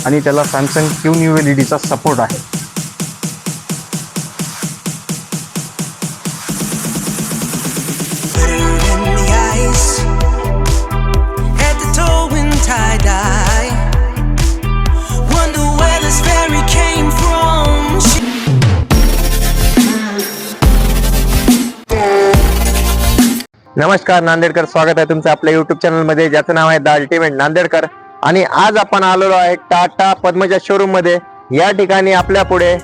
आणि त्याला Samsung QNEW LED support आहे. नमस्कार नांदेडकर, स्वागत आहे तुमचं आपल्या युट्यूब चॅनल मध्ये, ज्याचं नाव आहे द अल्टिमेट नांदेडकर. आणि आज आपण आलेलो आहे टाटा पद्मजा शोरूम मध्ये. या ठिकाणी आपल्या पुढे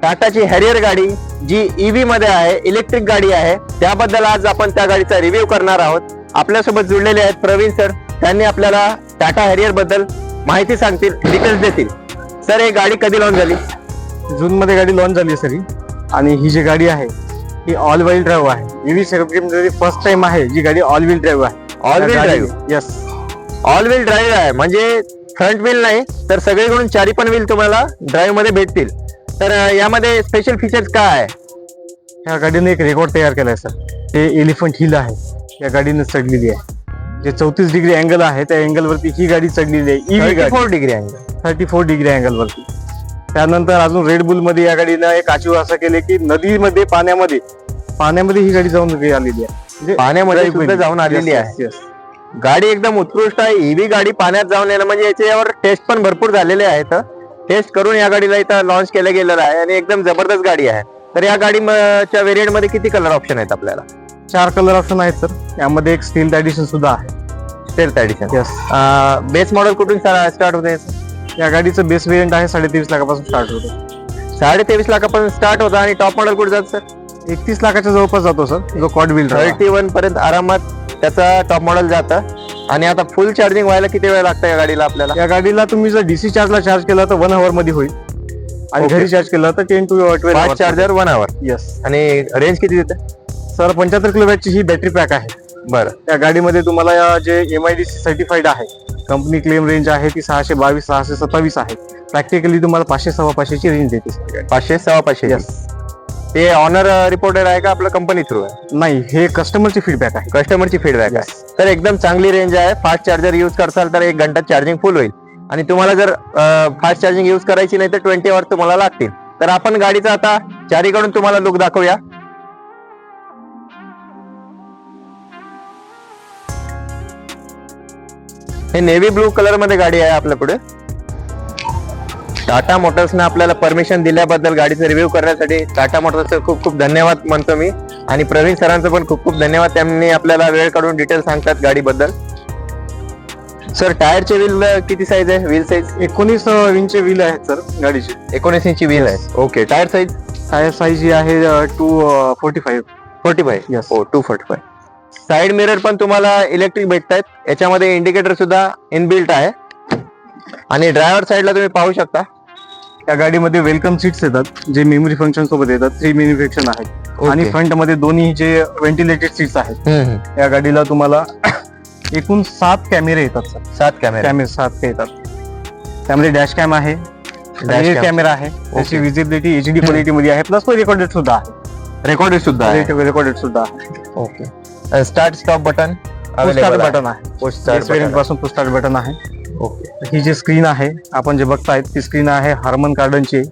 टाटाची हॅरियर गाडी जी EV मध्ये आहे, इलेक्ट्रिक गाडी आहे, त्याबद्दल आज आपण त्या गाडीचा रिव्ह्यू करणार आहोत. आपल्यासोबत जुळलेले आहेत प्रवीण सर. त्यांनी आपल्याला टाटा हॅरियर बद्दल माहिती सांगतील, डिटेल्स देतील. सर, ही गाडी कधी लॉन्च झाली? जून मध्ये गाडी लॉन्च झाली सर. आणि ही जी गाडी आहे ही ऑल व्हील ड्राईव्ह आहे. EV सेगमेंटमध्ये फर्स्ट टाइम आहे जी गाडी ऑल व्हील ड्राईव्ह आहे. All wheel drive? Yes, all wheel drive आहे, म्हणजे फ्रंट व्हील नाही तर सगळीकडून चारी पण व्हील तुम्हाला ड्राईव्ह मध्ये भेटतील. तर यामध्ये स्पेशल फीचर्स काय आहे? या गाडीने एक रेकॉर्ड तयार केलाय सर. ते एलिफंट हिल आहे, या गाडीने चढलेली आहे. जे 34 डिग्री अँगल आहे त्या अँगल वरती ही गाडी चढलेली आहे. EV 34 degree angle, 34 degree angle वरती. त्यानंतर अजून रेड बुल मध्ये या गाडीनं एक अचीव असं केले की नदीमध्ये पाण्यामध्ये ही गाडी जाऊन आलेली आहे. म्हणजे पाण्यामध्ये सुद्धा जाऊन आलेली आहे. गाडी एकदम उत्कृष्ट आहे. EV गाडी पाण्यात जाऊन येणं म्हणजे याच्यावर टेस्ट पण भरपूर झालेले आहेत. टेस्ट करून या गाडीला इथं लॉन्च केलं गेलेलं आहे आणि एकदम जबरदस्त गाडी आहे. तर या गाडीच्या व्हेरियंट मध्ये किती कलर ऑप्शन आहेत आपल्याला? 4 कलर ऑप्शन आहेत सर. यामध्ये एक स्टील एडिशन सुद्धा आहे. Stealth edition. Yes. Base model कुठून स्टार्ट होते? या गाडीचं बेस व्हेरियंट आहे 23.5 लाखापासून स्टार्ट होतो. 23.5 लाखापासून स्टार्ट होता. आणि टॉप मॉडेल कुठे जातं सर? 31 लाखाच्या जवळपास जातो सर, जो क्वाड व्हील. 31 पर्यंत आरामात त्याचा टॉप मॉडेल जातं. आणि आता फुल चार्जिंग व्हायला किती वेळ लागतं या गाडीला आपल्याला? या गाडीला तुम्ही जर DC चार्जला चार्ज केला तर 1 आवर मध्ये होईल. आणि घरी चार्ज केला तर 10 to 12 fast charger 1 hour. Yes. आणि रेंज किती देते सर? 75 किलोवॅटची ही बॅटरी पॅक आहे. बरं. त्या गाडीमध्ये तुम्हाला जे MIDC सर्टिफाईड आहे, कंपनी क्लेम रेंज आहे ती 622 627 आहे. प्रॅक्टिकली तुम्हाला 500 सव्वा 500ची रेंज देते. 500 सव्वा 500. यस. ते ऑनर रिपोर्टेड आहे का आपल्या कंपनी थ्रू आहे? नाही, हे कस्टमरची फीडबॅक आहे. कस्टमरची फीडबॅक Yes. आहे. तर एकदम चांगली रेंज आहे. फास्ट चार्जर युज करसाल तर 1 घंटा चार्जिंग फुल होईल. आणि तुम्हाला जर फास्ट चार्जिंग युज करायची नाही तर 20 आवर तुम्हाला लागतील. तर आपण गाडीचा आता चारीकडून तुम्हाला लुक दाखवूया. हे नेव्ही ब्लू कलर मध्ये गाडी आहे आपल्या पुढे. टाटा मोटर्सने आपल्याला परमिशन दिल्याबद्दल गाडीचा रिव्ह्यू करण्यासाठी टाटा मोटर्सचे खूप खूप धन्यवाद म्हणतो मी. आणि प्रवीण सरांचं पण खूप खूप धन्यवाद, त्यांनी आपल्याला वेळ काढून डिटेल सांगतात गाडीबद्दल. सर, टायरचे व्हील किती साईज आहे? व्हील साईज 19 इंचचे व्हील आहेत सर गाडीचे. 19 इंची व्हील आहे. ओके. टायर साईज जी आहे 245. Yes. 245. साइड मिरर पण तुम्हाला इलेक्ट्रिक भेटतायत. याच्यामध्ये इंडिकेटर सुद्धा इनबिल्ट आहे. आणि ड्रायव्हर साईडला तुम्ही पाहू शकता या गाडीमध्ये वेलकम सीट्स येतात, जे मेमरी फंक्शन सोबत येतात. 3 मेमरी फंक्शन आहेत. आणि फ्रंट मध्ये दोन्ही जे व्हेंटिलेटेड सीट्स आहेत. या गाडीला तुम्हाला एकूण 7 कॅमेरे येतात सर. 7 कॅमेरे 7 येतात. त्यामध्ये डॅश कॅम आहे, रिअर कॅमेरा आहे. त्याची विजिबिलिटी HD क्वालिटी मध्ये आहे. प्लस तो रेकॉर्डेड सुद्धा आहे. रेकॉर्डेड सुद्धा आहे. Okay. Start stop button button आहे. पासून पुश स्टार्ट बटन आहे. ओके. ही जी स्क्रीन आहे आपण जे बघतायत ती स्क्रीन आहे हार्मन कार्डनची.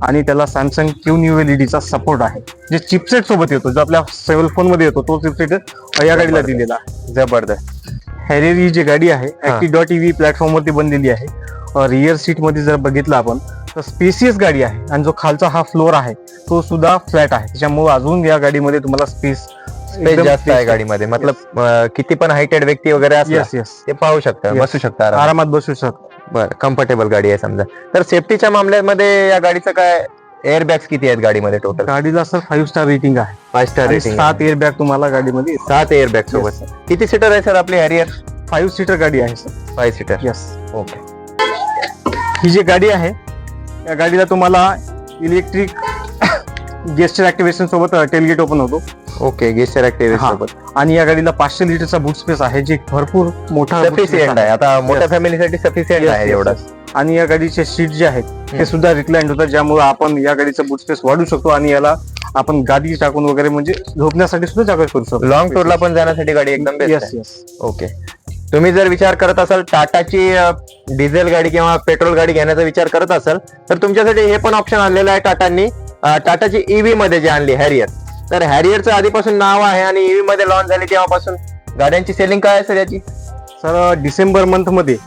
आणि त्याला सॅमसंग QNEW LED सपोर्ट आहे, जे चिपसेट सोबत येतो, जो आपल्या सेल फोन मध्ये येतो तो चिपसेट या गाडीला दिलेला आहे. जबरदस्त. हॅरियर ही जी गाडी आहे Active.EV प्लॅटफॉर्म वरती बनलेली आहे. रिअर सीट मध्ये जर बघितलं आपण तर स्पेसियस गाडी आहे. आणि जो खालचा हा फ्लोर आहे तो सुद्धा फ्लॅट आहे. त्याच्यामुळे अजून या गाडीमध्ये तुम्हाला स्पेस जास्त आहे गाडीमध्ये. मतलब किती पण हायटेड व्यक्ती वगैरे असला ते पाहू शकता, बसू शकता, आरामात बसू शकता. बरं. कम्फर्टेबल गाडी आहे समजा. तर सेफ्टीच्या मामल्यामध्ये या गाडीचं काय? एअर बॅग्स किती आहेत गाडीमध्ये टोटल? गाडीला सर 5 स्टार रेटिंग आहे. 5 स्टार रेटिंग. 7 एअर बॅग तुम्हाला गाडीमध्ये. 7 एअर बॅग सोबत. किती सीटर आहे सर आपली हॅरियर? 5 सीटर गाडी आहे सर. 5 सीटर. यस. ओके. ही जी गाडी आहे या गाडीला तुम्हाला इलेक्ट्रिक गेस्चर ऍक्टिव्हेशन सोबत टेलगेट ओपन होतो. ओके. गेस्चर ऍक्टिव्हेशन सोबत. आणि या गाडीला 500 लिटरचा बूट स्पेस आहे, जे भरपूर मोठा सफिशियंट आहे. आता मोठ्या फॅमिलीसाठी सफिशियंट आहे एवढा. आणि या गाडीचे सीट जे आहेत ते सुद्धा रिक्लाइंड होतात, ज्यामुळे आपण या गाडीचा बूट स्पेस वाढू शकतो. आणि याला आपण गादी टाकून वगैरे म्हणजे झोपण्यासाठी सुद्धा जागा करू शकतो. लॉंग टूरला पण जाण्यासाठी गाडी एकदम बेस्ट आहे. यस. ओके. तुम्ही जर विचार करत असाल टाटाची डिझेल गाडी किंवा पेट्रोल गाडी घेण्याचा विचार करत असाल तर तुमच्यासाठी हे पण ऑप्शन आणलेलं आहे टाटांनी. टाटाची ईव्ही मध्ये जी आणली हॅरियर. तर हॅरियरचं आधीपासून नाव आहे आणि ईव्ही मध्ये लॉन्च झाली तेव्हापासून गाड्यांची सेलिंग काय आहे सर याची? सर डिसेंबर मंथ मध्ये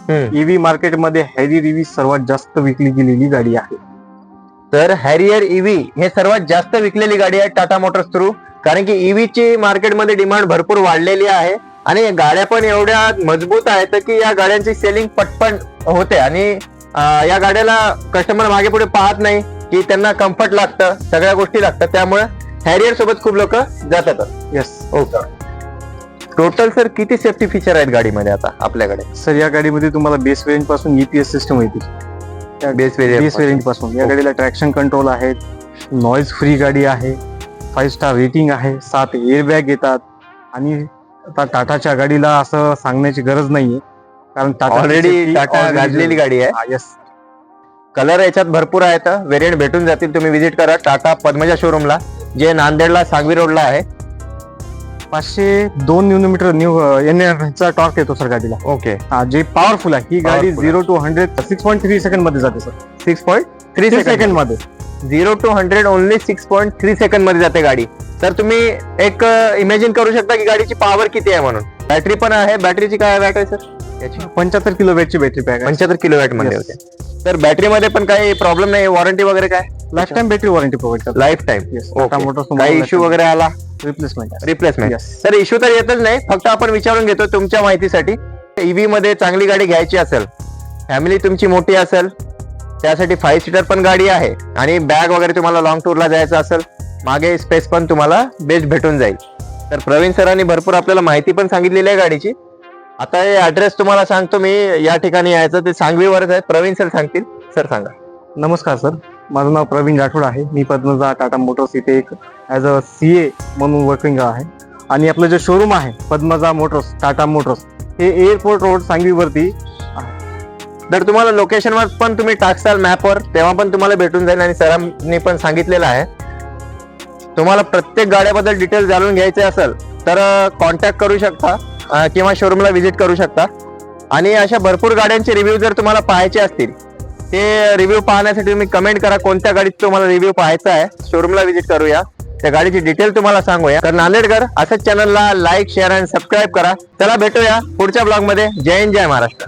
ईव्ही मार्केटमध्ये हॅरियर ईव्ही सर्वात जास्त विकली गेलेली गाडी आहे. तर हॅरियर ईव्ही हे सर्वात जास्त विकलेली गाडी आहे टाटा मोटर्स थ्रू. कारण की ईव्हीची मार्केटमध्ये डिमांड भरपूर वाढलेली आहे आणि गाड्या पण एवढ्या मजबूत आहेत की या गाड्यांची सेलिंग पटपट होते आणि या गाड्याला कस्टमर मागे पुढे पाहत नाही की त्यांना कम्फर्ट लागतं, सगळ्या गोष्टी लागतात. त्यामुळे हॅरियर सोबत खूप लोक जातात. येस. ओके. टोटल सर किती सेफ्टी फीचर आहेत गाडीमध्ये आता आपल्याकडे? सर या गाडीमध्ये तुम्हाला बेस व्हेरियंट पासून EPS सिस्टम येते. बेस व्हेरियंट पासून या गाडीला ट्रॅक्शन कंट्रोल आहेत, नॉइज फ्री गाडी आहे, 5 स्टार रेटिंग आहे, 7 एअरबॅग येतात आणि आता टाटाच्या गाडीला असं सांगण्याची गरज नाहीये कारण टाटा ऑलरेडी टाटा गाजलेली गाडी आहे. येस. कलर याच्यात भरपूर आहेत, व्हेरियंट भेटून जातील. तुम्ही विजिट करा टाटा पद्मजा शोरूमला जे नांदेडला सांगवी रोडला आहे. 502 न्यूनमीटर चा टॉर्क येतो सर गाडीला. ओके. जे पॉवरफुल आहे. ही गाडी Powerful 0 to 100 6.3 सेकंड मध्ये जाते सर. 6.3 सेकंड मध्ये. 0 to 100 ओनली 6.3 सेकंड मध्ये जाते गाडी. तर तुम्ही एक इमॅजिन करू शकता की गाडीची पॉवर किती आहे म्हणून. बॅटरी पण आहे. बॅटरीची काय वॅट आहे सर याची? 75 किलोवॅटची बॅटरी पॅक आहे. 75 किलोवॅट मध्ये Yes. होते. तर बॅटरी मध्ये पण काही प्रॉब्लेम नाही. वॉरंटी वगैरे काय? Life time battery warranty provide करतो. Life time. टाटा मोटर्स काही इश्यू वगैरे आला रिप्लेसमेंट. रिप्लेसमेंट. तर इश्यू तर येतच नाही. फक्त आपण विचारून घेतो तुमच्या माहितीसाठी. ईव्ही मध्ये चांगली गाडी घ्यायची असेल, फॅमिली तुमची मोठी असेल, त्यासाठी 5 सीटर पण गाडी आहे आणि बॅग वगैरे तुम्हाला लॉंग टूरला जायचं असेल, मागे स्पेस पण तुम्हाला बेस्ट भेटून जाईल. तर प्रवीण सरांनी भरपूर आपल्याला माहिती पण सांगितलेली आहे गाडीची. आता हे ऍड्रेस तुम्हाला सांगतो मी. या ठिकाणी यायचं ते सांगवीवरच आहे. प्रवीण सर सांगतील. सर सांगा. नमस्कार सर, माझं नाव प्रवीण राठोड आहे. मी पद्मजा टाटा मोटर्स इथे एक ऍज अ CA म्हणून वर्किंग आहे आणि आपलं जे शोरूम आहे पद्मजा मोटर्स टाटा मोटर्स हे एअरपोर्ट रोड सांगवीवरती. तर तुम्हाला लोकेशनवर पण तुम्ही टाकसाल मॅपवर तेव्हा पण तुम्हाला भेटून जाईल. आणि सरांनी पण सांगितलेलं आहे. तुम्हाला प्रत्येक गाड्याबद्दल डिटेल जाणून घ्यायचे असेल तर कॉन्टॅक्ट करू शकता किंवा शोरूमला व्हिजिट करू शकता. आणि अशा भरपूर गाड्यांचे रिव्ह्यू जर तुम्हाला पाहायचे असतील ते रिव्ह्यू पाहण्यासाठी तुम्ही कमेंट करा कोणत्या गाडीत तुम्हाला रिव्ह्यू पाहायचा आहे. शोरूमला व्हिजिट करूया, त्या गाडीची डिटेल तुम्हाला सांगूया. तर नांदेडकर असंच चॅनलला लाईक, शेअर आणि सबस्क्राईब करा. चला भेटूया पुढच्या ब्लॉग मध्ये. जय हिंद, जय महाराष्ट्र.